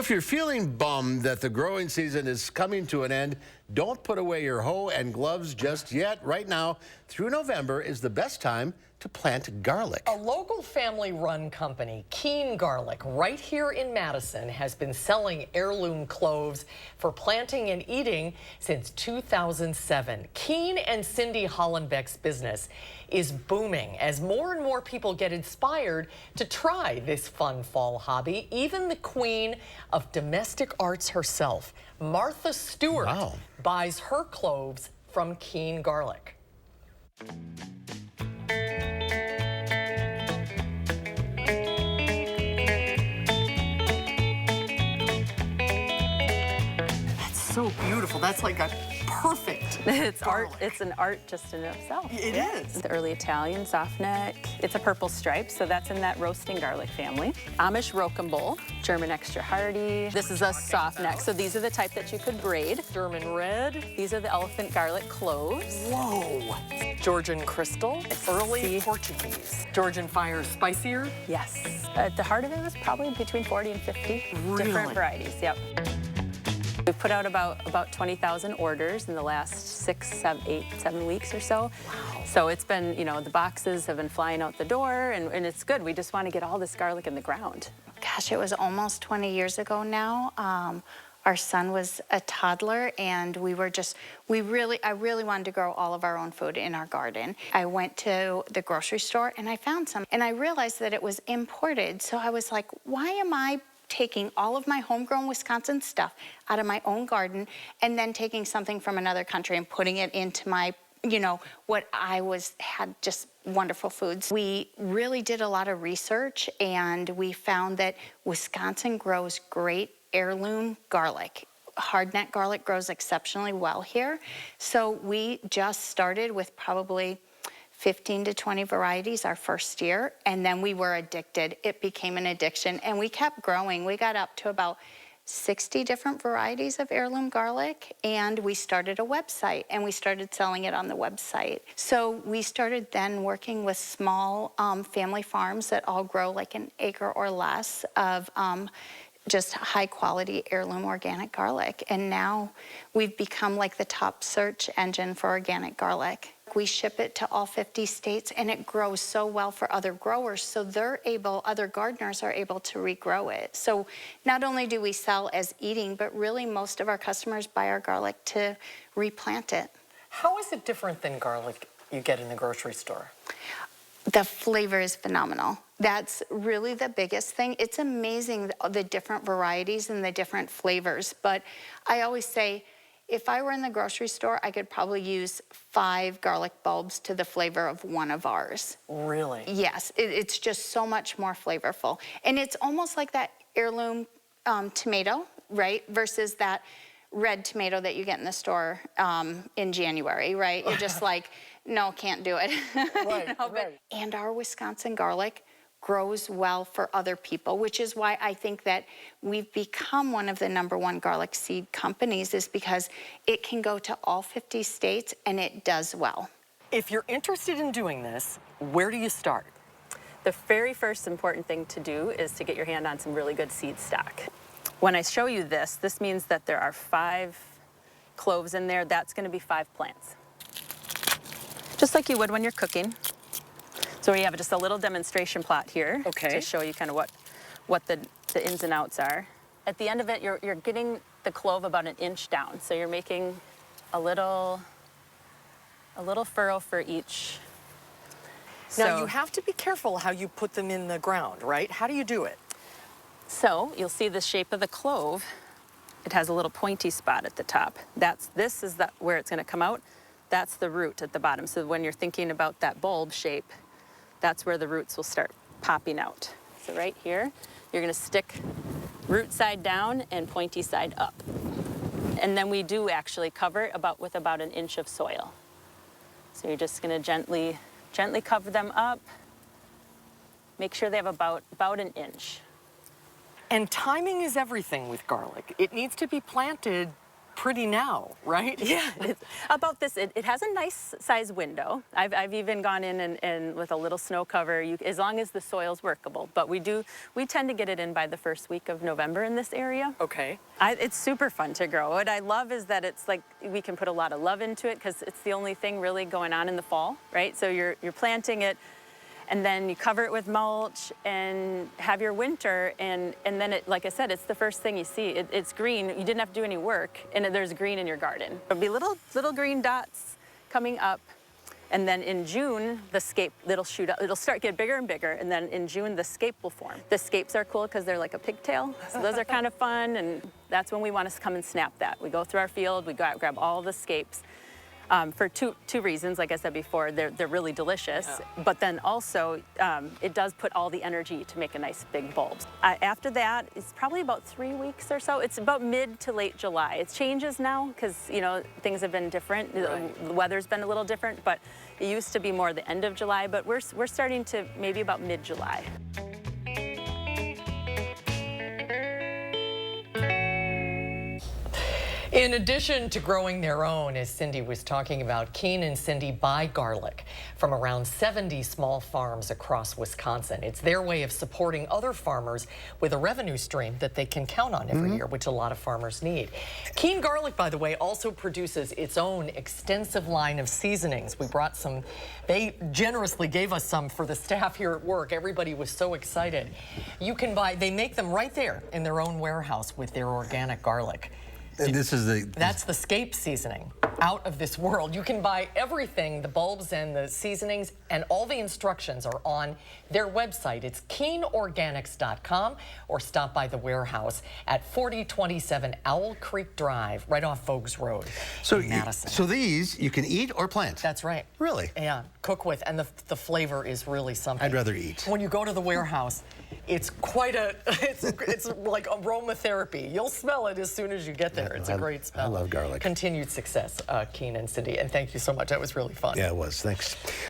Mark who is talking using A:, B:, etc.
A: if you're feeling bummed that the growing season is coming to an end, don't put away your hoe and gloves just yet. Right now, through November is the best time to plant garlic.
B: A local family-run company, Keene Garlic, right here in Madison, has been selling heirloom cloves for planting and eating since 2007. Keene and Cindy Hollenbeck's business is booming as more and more people get inspired to try this fun fall hobby. Even the queen of domestic arts herself, Martha Stewart, buys her cloves from Keene Garlic. So beautiful. That's like a perfect
C: It's
B: garlic.
C: art. It's an art just in itself.
B: It is.
C: The early Italian soft neck. It's a purple stripe, so that's in that roasting garlic family. Amish Rocambole, German extra hardy. This is a soft neck, so these are the type that you could braid.
B: German red.
C: These are the elephant garlic cloves.
B: Whoa. Georgian crystal. Early Portuguese. Georgian fire spicier.
C: Yes. At the heart of it was probably between 40 and 50
B: Really?
C: different varieties. Yep. We've put out about 20,000 orders in the last 7 weeks or so.
B: Wow.
C: So it's been, the boxes have been flying out the door, and it's good. We just want to get all this garlic in the ground.
D: Gosh, it was almost 20 years ago now. Our son was a toddler, and I really wanted to grow all of our own food in our garden. I went to the grocery store and I found some, and I realized that it was imported. So I was like, why am I taking all of my homegrown Wisconsin stuff out of my own garden and then taking something from another country and putting it into my, what had just wonderful foods. We really did a lot of research, and we found that Wisconsin grows great heirloom garlic. Hardneck garlic grows exceptionally well here. So we just started with probably 15 to 20 varieties our first year, and then we were addicted. It became an addiction, and we kept growing. We got up to about 60 different varieties of heirloom garlic, and we started a website, and we started selling it on the website. So we started then working with small family farms that all grow like an acre or less of just high quality heirloom organic garlic. And now we've become like the top search engine for organic garlic. We ship it to all 50 states, and it grows so well for other growers, so other gardeners are able to regrow it. So not only do we sell as eating, but really most of our customers buy our garlic to replant it.
B: How is it different than garlic you get in the grocery store?
D: The flavor is phenomenal. That's really the biggest thing. It's amazing the different varieties and the different flavors, but I always say, if I were in the grocery store, I could probably use 5 garlic bulbs to the flavor of one of ours.
B: Really?
D: Yes, it's just so much more flavorful. And it's almost like that heirloom tomato, right? Versus that red tomato that you get in the store in January, right? You're just like, no, can't do it.
B: Right, right.
D: And our Wisconsin garlic grows well for other people, which is why I think that we've become one of the #1 garlic seed companies, is because it can go to all 50 states and it does well.
B: If you're interested in doing this, where do you start?
C: The very first important thing to do is to get your hand on some really good seed stock. When I show you this means that there are 5 cloves in there. That's going to be 5 plants. Just like you would when you're cooking. So we have just a little demonstration plot here to show you kind of what the ins and outs are. At the end of it, you're getting the clove about 1 inch down. So you're making a little furrow for each.
B: Now, you have to be careful how you put them in the ground, right? How do you do it?
C: So you'll see the shape of the clove. It has a little pointy spot at the top. This is where it's going to come out. That's the root at the bottom. So when you're thinking about that bulb shape, that's where the roots will start popping out. So right here, you're going to stick root side down and pointy side up. And then we do actually cover it with about 1 inch of soil. So you're just going to gently cover them up. Make sure they have about 1 inch.
B: And timing is everything with garlic. It needs to be planted pretty now, right?
C: Yeah, it's about this. It has a nice size window. I've even gone in and with a little snow cover, as long as the soil's workable. But we tend to get it in by the first week of November in this area.
B: Okay.
C: It's super fun to grow. What I love is that it's like we can put a lot of love into it because it's the only thing really going on in the fall, right? So you're planting it, and then you cover it with mulch and have your winter, and then it, like I said, it's the first thing you see. It's green. You didn't have to do any work, and there's green in your garden. There'll be little green dots coming up, and then in June the scape, it'll shoot up. It'll start get bigger and bigger, and then in June the scape will form. The scapes are cool because they're like a pigtail, so those are kind of fun, and that's when we want to come and snap that. We go through our field, we go out, grab all the scapes. For two reasons, like I said before, they're really delicious, but then also it does put all the energy to make a nice big bulb. After that, it's probably about 3 weeks or so. It's about mid to late July. It changes now because things have been different. Right. The weather's been a little different, but it used to be more the end of July. But we're starting to maybe about mid-July.
B: In addition to growing their own, as Cindy was talking about, Keene and Cindy buy garlic from around 70 small farms across Wisconsin. It's their way of supporting other farmers with a revenue stream that they can count on every year, which a lot of farmers need. Keene Garlic, by the way, also produces its own extensive line of seasonings. We brought some. They generously gave us some for the staff here at work. Everybody was so excited. You can buy, they make them right there in their own warehouse with their organic garlic.
A: And this is
B: That's the scape seasoning. Out of this world. You can buy everything, the bulbs and the seasonings, and all the instructions are on their website. It's KeeneOrganics.com, or stop by the warehouse at 4027 Owl Creek Drive, right off Vogues Road in Madison.
A: So these you can eat or plant?
B: That's right.
A: Really?
B: Yeah, cook with, and the flavor is really something.
A: I'd rather eat.
B: When you go to the warehouse, it's quite it's like aromatherapy. You'll smell it as soon as you get there. It's a great smell.
A: I love garlic.
B: Continued success, Keene and Cindy, and thank you so much. That was really fun.
A: Yeah, it was. Thanks.